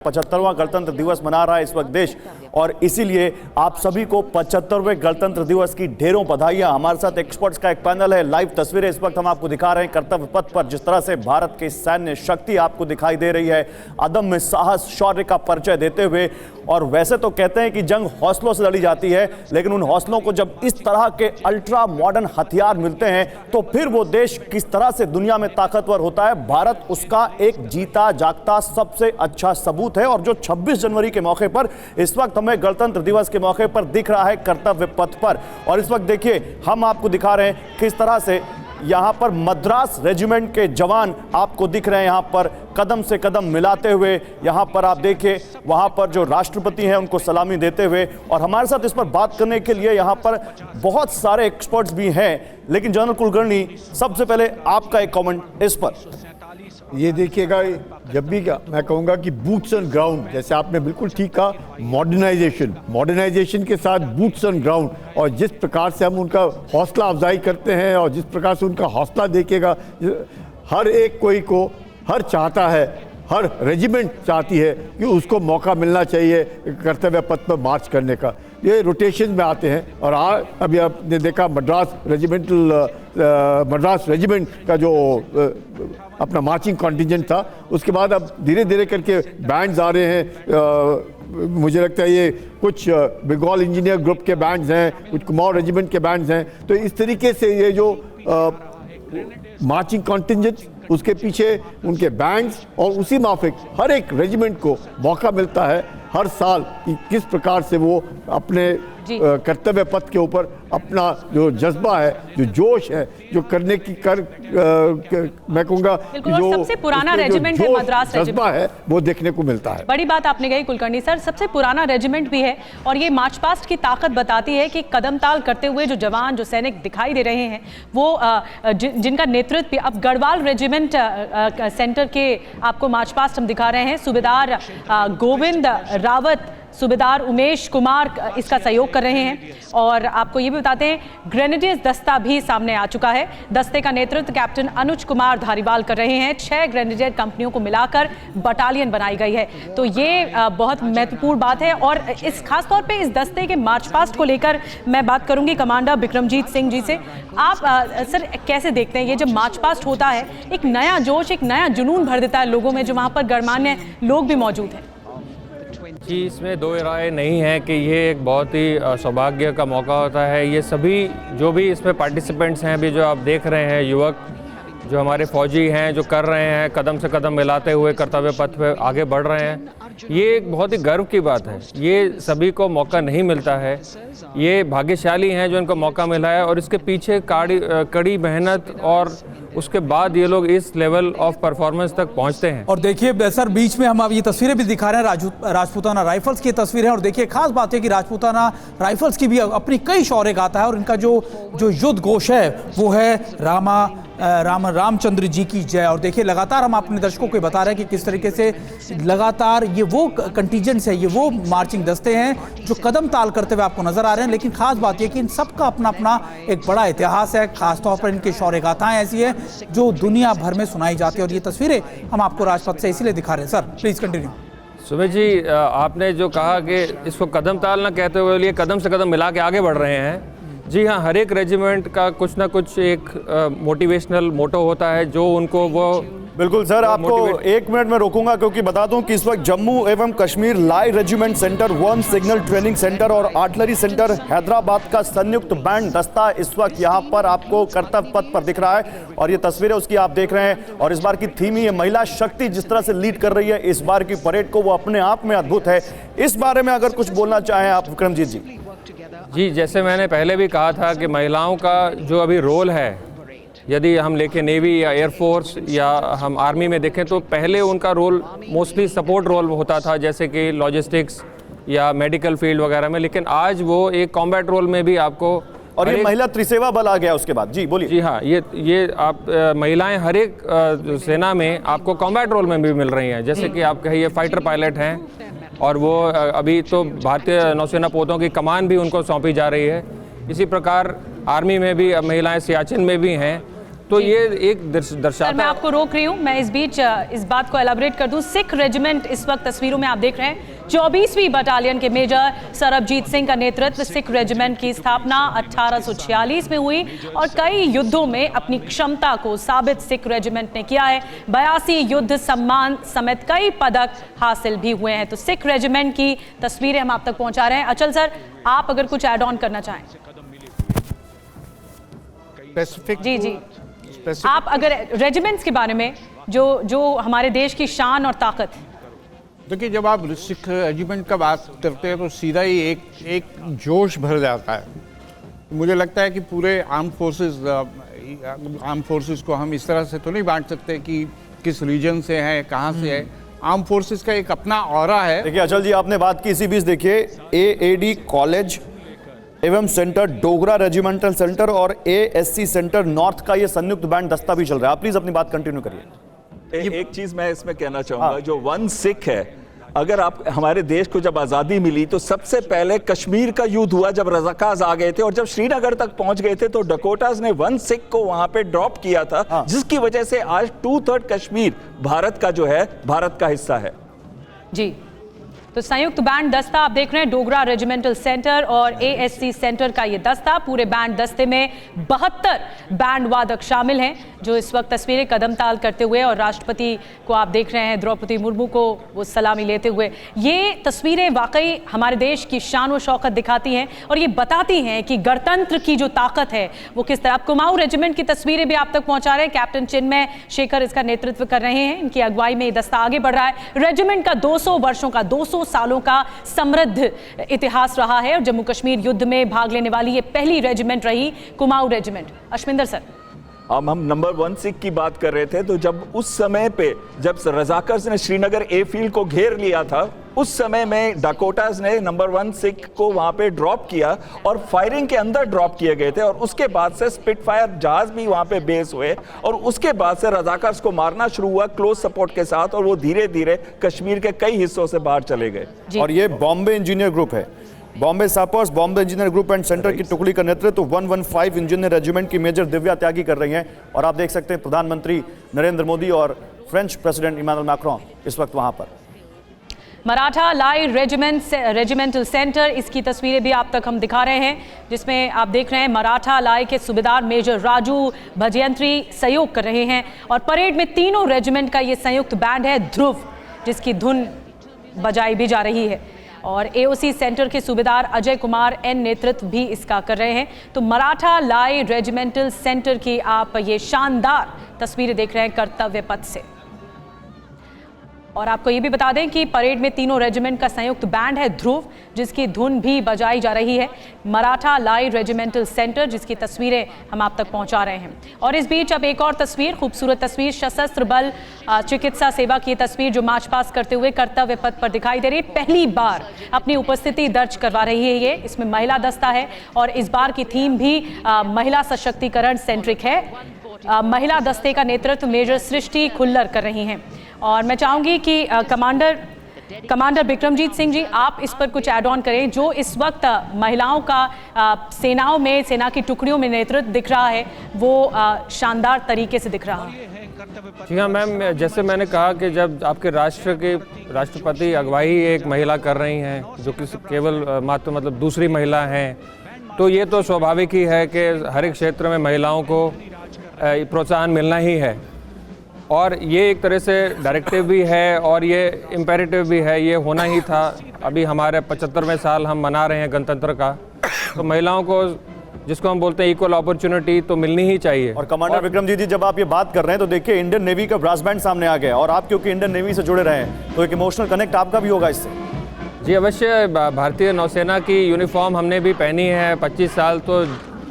75वां गणतंत्र दिवस मना रहा है इस वक्त देश, और इसीलिए आप सभी को 75वें गणतंत्र दिवस की ढेरों बधाइयां। हमारे साथ एक्सपर्ट्स का एक पैनल है, लाइव तस्वीरें इस वक्त हम आपको दिखा रहे हैं। कर्तव्य पथ पर जिस तरह से भारत की सैन्य शक्ति आपको दिखाई दे रही है, अदम्य साहस शौर्य का परिचय देते हुए। और वैसे तो कहते हैं कि जंग हौसलों से लड़ी जाती है, लेकिन उन हौसलों को जब इस तरह के अल्ट्रा मॉडर्न हथियार मिलते हैं तो फिर वो देश किस तरह से दुनिया में ताकतवर होता है। भारत उसका एक जीता जागता सबसे अच्छा सबूत है। और जो 26 जनवरी के मौके पर इस वक्त हमें गणतंत्र दिवस के मौके पर दिख रहा है कर्तव्य पथ पर, और इस वक्त देखिए हम आपको दिखा रहे हैं किस तरह से यहां पर मद्रास रेजिमेंट के जवान आपको दिख रहे हैं, यहां पर कदम से कदम मिलाते हुए। यहां पर आप देखिए वहां पर जो राष्ट्रपति हैं उनको सलामी देते हुए। और हमारे साथ इस पर बात करने के लिए यहां पर बहुत सारे एक्सपर्ट्स भी हैं, लेकिन जनरल कुलकर्णी सबसे पहले आपका एक कमेंट इस पर। ये देखिएगा, जब भी मैं कहूँगा कि बूट्स ऑन ग्राउंड, जैसे आपने बिल्कुल ठीक कहा, मॉडर्नाइजेशन के साथ बूट्स ऑन ग्राउंड, और जिस प्रकार से हम उनका हौसला अफजाई करते हैं और जिस प्रकार से उनका हौसला देखिएगा, हर एक कोई को हर चाहता है, हर रेजिमेंट चाहती है कि उसको मौका मिलना चाहिए कर्तव्य पथ पर मार्च करने का। ये रोटेशन में आते हैं, और आज अभी आपने देखा मद्रास रेजिमेंट का जो अपना मार्चिंग कॉन्टिजेंट था, उसके बाद अब धीरे धीरे करके बैंड्स आ रहे हैं। मुझे लगता है ये कुछ बंगाल इंजीनियर ग्रुप के बैंड्स हैं, कुछ कुमाऊं रेजिमेंट के बैंड्स हैं। तो इस तरीके से ये जो मार्चिंग कॉन्टिजेंट, उसके पीछे उनके बैंड्स, और उसी माफिक हर एक रेजिमेंट को मौका मिलता है हर साल कि किस प्रकार से वो अपने कर्तव्य पथ के ऊपर अपना जो जज्बा है, जो जोश है, जो करने की मैं कहूँगा जो सबसे पुराना रेजिमेंट है मद्रास जज्बा है, वो देखने को मिलता है। बड़ी बात आपने कही कुलकर्णी सर, सबसे पुराना रेजिमेंट भी है, और ये मार्च पास्ट की ताकत बताती है कि कदम ताल करते हुए जो जवान, जो सैनिक दिखाई दे रहे हैं, वो जिनका नेतृत्व अब गढ़वाल रेजिमेंट सेंटर के आपको मार्च पास्ट हम दिखा रहे हैं। सूबेदार गोविंद रावत, सूबेदार उमेश कुमार इसका सहयोग कर रहे हैं। और आपको ये भी बताते हैं, ग्रेनेडियर्स दस्ता भी सामने आ चुका है। दस्ते का नेतृत्व कैप्टन अनुज कुमार धारीवाल कर रहे हैं। 6 ग्रेनेडियर कंपनियों को मिलाकर बटालियन बनाई गई है। तो ये बहुत महत्वपूर्ण बात है। और इस खास तौर पे इस दस्ते के मार्च पास्ट को लेकर मैं बात करूंगी कमांडर बिक्रमजीत सिंह जी से। आप सर कैसे देखते हैं, ये जब मार्च पास्ट होता है, एक नया जोश, एक नया जुनून भर देता है लोगों में, जो वहाँ पर गणमान्य लोग भी मौजूद हैं? जी, इसमें दो राय नहीं है कि ये एक बहुत ही सौभाग्य का मौका होता है। ये सभी जो भी इसमें पार्टिसिपेंट्स हैं, अभी जो आप देख रहे हैं, युवक जो हमारे फौजी हैं, जो कर रहे हैं, कदम से कदम मिलाते हुए कर्तव्य पथ पे आगे बढ़ रहे हैं, ये एक बहुत ही गर्व की बात है। ये सभी को मौका नहीं मिलता है, ये भाग्यशाली हैं जो इनको मौका मिला है। और इसके पीछे कड़ी मेहनत, और उसके बाद ये लोग इस लेवल ऑफ परफॉर्मेंस तक पहुंचते हैं। और देखिए सर, बीच में हम अब ये तस्वीरें भी दिखा रहे हैं, राजपूताना राइफल्स की तस्वीरें हैं। और देखिए खास बात है कि राजपूताना राइफल्स की भी अपनी कई शौर्य गाथा है, और इनका जो युद्ध घोष है वो है रामचंद्र जी की जय। और देखिए लगातार हम अपने दर्शकों को बता रहे हैं कि किस तरीके से लगातार ये वो कंटीजेंट्स है, ये वो मार्चिंग दस्ते हैं जो कदम ताल करते हुए आपको नजर आ रहे हैं। लेकिन खास बात यह कि इन सबका अपना अपना एक बड़ा इतिहास है। खासतौर पर इनकी शौर्य गाथाएं ऐसी है जो दुनिया भर में सुनाई जाती है। और ये तस्वीरें हम आपको राजपथ से इसीलिए दिखा रहे हैं। Sir please continue. Sumit ji, आपने जो कहा कि इसको कदम ताल ना कहते हुए लिए कदम से कदम मिला के आगे बढ़ रहे हैं। जी हाँ, हर एक रेजिमेंट का कुछ ना कुछ एक मोटिवेशनल मोटो होता है जो उनको वो बिल्कुल सर, आपको 1 मिनट में रोकूंगा, क्योंकि बता दूं कि इस वक्त जम्मू एवं Kashmir light regiment centre 1 signal training centre और आर्टिलरी सेंटर हैदराबाद का संयुक्त बैंड दस्ता इस वक्त यहां पर आपको कर्तव्य पथ पर दिख रहा है। और ये तस्वीरें उसकी आप देख रहे हैं। और इस बार की थीम ही है महिला शक्ति, जिस तरह से लीड कर रही है इस बार की परेड को, वो अपने आप में अद्भुत है। इस बारे में अगर कुछ बोलना चाहें आप विक्रमजीत जी। जी, जैसे मैंने पहले भी कहा था कि महिलाओं का जो अभी रोल है, यदि हम लेके नेवी या एयरफोर्स या हम आर्मी में देखें, तो पहले उनका रोल मोस्टली सपोर्ट रोल होता था, जैसे कि लॉजिस्टिक्स या मेडिकल फील्ड वगैरह में। लेकिन आज वो एक कॉम्बैट रोल में भी आपको, और ये महिला त्रिसेवा बल आ गया उसके बाद। जी बोलिए। जी हाँ, ये आप महिलाएं हर एक सेना में आपको कॉम्बैट रोल में भी मिल रही हैं। जैसे कि आप कहिए फाइटर पायलट हैं, और वो अभी तो भारतीय नौसेना पोतों की कमान भी उनको सौंपी जा रही है। इसी प्रकार आर्मी में भी अब महिलाएं सियाचिन में भी हैं। तो ये एक सर मैं दर्शाता आपको रोक रही हूँ, मैं इस बीच इस बात को एलाबरेट कर दूं। सिख रेजिमेंट इस वक्त तस्वीरों में आप देख रहे हैं, 24वीं बटालियन के मेजर सरबजीत सिंह का नेतृत्व। सिख रेजिमेंट की स्थापना 1846 में हुई और कई युद्धों में अपनी क्षमता को साबित सिख रेजिमेंट ने किया है। 82 युद्ध सम्मान समेत कई पदक हासिल भी हुए हैं। तो सिख रेजिमेंट की तस्वीरें हम आप तक पहुंचा रहे हैं। अचल सर, आप अगर कुछ ऐड ऑन करना चाहें। जी जी, आप अगर रेजिमेंट्स के बारे में जो हमारे देश की शान और ताकत। देखिए, जब आप सिख रेजिमेंट का बात करते हैं तो सीधा ही एक जोश भर जाता है। मुझे लगता है कि पूरे आर्म फोर्सेस को हम इस तरह से तो नहीं बांट सकते कि किस रीजन से है, कहाँ से है। आर्म फोर्सेस का एक अपना ऑरा है। देखिए अचल जी, आपने बात की, इसी बीच देखिए AAD कॉलेज एवं सेंटर, डोगरा रेजिमेंटल सेंटर और ASC सेंटर नॉर्थ का ये संयुक्त बैंड दस्ता भी चल रहा है। आप प्लीज अपनी बात कंटिन्यू करिए। एक चीज मैं इसमें कहना चाहूंगा, जो वन सिख है, अगर आप हमारे देश को जब आजादी मिली तो सबसे पहले कश्मीर का युद्ध हुआ जब रजाकाज आ गए थे, और जब श्रीनगर तक पहुंच गए थे तो डकोटास ने वन सिख को वहां पे ड्रॉप किया था, जिसकी वजह से आज 2/3 कश्मीर भारत का जो है, भारत का हिस्सा है। जी, तो संयुक्त बैंड दस्ता आप देख रहे हैं, डोगरा रेजिमेंटल सेंटर और ASC सेंटर का ये दस्ता। पूरे बैंड दस्ते में 72 बैंड वादक शामिल हैं जो इस वक्त तस्वीरें कदम ताल करते हुए, और राष्ट्रपति को आप देख रहे हैं, द्रौपदी मुर्मू को वो सलामी लेते हुए। ये तस्वीरें वाकई हमारे देश की शान व शौकत दिखाती हैं और ये बताती हैं कि गणतंत्र की जो ताकत है वो किस तरह। कुमाऊं रेजिमेंट की तस्वीरें भी आप तक पहुंचा रहे हैं, कैप्टन चिन्मय शेखर इसका नेतृत्व कर रहे हैं, इनकी अगुवाई में ये दस्ता आगे बढ़ रहा है। रेजिमेंट का 200 वर्षों का, 200 सालों का समृद्ध इतिहास रहा है और जम्मू कश्मीर युद्ध में भाग लेने वाली ये पहली रेजिमेंट रही, कुमाऊं रेजिमेंट। अश्विंदर सर, अब हम नंबर 1 सिख की बात कर रहे थे, तो जब उस समय पे जब रजाकर्स ने श्रीनगर एयरफील्ड को घेर लिया था, उस समय में डकोटास ने नंबर 1 सिख को वहां पे ड्रॉप किया और फायरिंग के अंदर ड्रॉप किए गए थे, और उसके बाद से स्पिटफायर जहाज भी वहां पे बेस हुए, और उसके बाद से रजाकर्स को मारना शुरू हुआ क्लोज सपोर्ट के साथ, और वो धीरे धीरे कश्मीर के कई हिस्सों से बाहर चले गए। और ये बॉम्बे इंजीनियर ग्रुप है, Bombay sappers, Bombay engineer group and centre की टुकड़ी का नेतृत्व 115 इंजीनियर रेजिमेंट की मेजर दिव्या त्यागी कर रही हैं। और आप देख सकते हैं प्रधानमंत्री नरेंद्र मोदी और फ्रेंच प्रेसिडेंट इमानुएल मैक्रोन इस वक्त वहां पर। मराठा लाइट रेजिमेंटल सेंटर, इसकी तस्वीरें भी आप तक हम दिखा रहे हैं, जिसमें आप देख रहे हैं मराठा लाई के सूबेदार मेजर राजू भजयंत्री सहयोग कर रहे हैं। और परेड में तीनों रेजिमेंट का ये संयुक्त बैंड है ध्रुव, जिसकी धुन बजाई भी जा रही है। और AOC सेंटर के सूबेदार अजय कुमार N नेतृत्व भी इसका कर रहे हैं। तो मराठा लाई रेजिमेंटल सेंटर की आप ये शानदार तस्वीरें देख रहे हैं कर्तव्य पथ से। और आपको ये भी बता दें कि परेड में तीनों रेजिमेंट का संयुक्त बैंड है ध्रुव, जिसकी धुन भी बजाई जा रही है। मराठा लाई रेजिमेंटल सेंटर, जिसकी तस्वीरें हम आप तक पहुंचा रहे हैं। और इस बीच अब एक और तस्वीर, खूबसूरत तस्वीर, सशस्त्र बल चिकित्सा सेवा की तस्वीर जो मार्च पास्ट करते हुए कर्तव्य पथ पर दिखाई दे रही है। पहली बार अपनी उपस्थिति दर्ज करवा रही है ये, इसमें महिला दस्ता है और इस बार की थीम भी महिला सशक्तिकरण सेंट्रिक है। महिला दस्ते का नेतृत्व मेजर सृष्टि खुल्लर कर रही हैं। और मैं चाहूंगी कि कमांडर बिक्रमजीत सिंह जी, आप इस पर कुछ ऐड ऑन करें। जो इस वक्त महिलाओं का सेनाओं में, सेना की टुकड़ियों में नेतृत्व दिख रहा है, वो शानदार तरीके से दिख रहा है। जी हाँ मैम, जैसे मैंने कहा कि जब आपके राष्ट्र के राष्ट्रपति अगुवाई एक महिला कर रही हैं, जो कि केवल मात्र मतलब दूसरी महिला हैं, तो ये तो स्वाभाविक ही है कि हर एक क्षेत्र में महिलाओं को प्रोत्साहन मिलना ही है। और ये एक तरह से डायरेक्टिव भी है और ये इम्पेरेटिव भी है, ये होना ही था। अभी हमारे 75वें साल हम मना रहे हैं गणतंत्र का, तो महिलाओं को, जिसको हम बोलते हैं इक्वल अपॉर्चुनिटी, तो मिलनी ही चाहिए। और कमांडर विक्रमजीत जी, जब आप ये बात कर रहे हैं तो देखिए इंडियन नेवी का ब्रास बैंड सामने आ गया, और आप क्योंकि इंडियन नेवी से जुड़े रहे हैं तो एक इमोशनल कनेक्ट आपका भी होगा इससे। जी अवश्य, भारतीय नौसेना की यूनिफॉर्म हमने भी पहनी है 25 साल, तो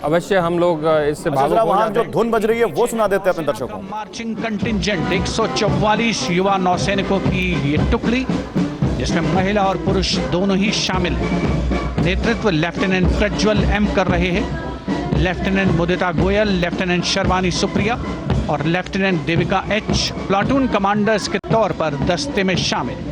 अवश्य हम लोग इससे भावुक हो वहाँ जाते जो हैं। धुन बज रही है वो सुना देते हैं अपने दर्शकों को। मार्चिंग कंटिंजेंट 144 युवा नौसैनिकों की ये टुकड़ी, जिसमें महिला और पुरुष दोनों ही शामिल हैं। नेतृत्व लेफ्टिनेंट प्रज्वल M कर रहे हैं। लेफ्टिनेंट मुदिता गोयल, लेफ्टिनेंट शर्वानी सुप्रिया और lieutenant Devika H platoon commanders के तौर पर दस्ते में शामिल।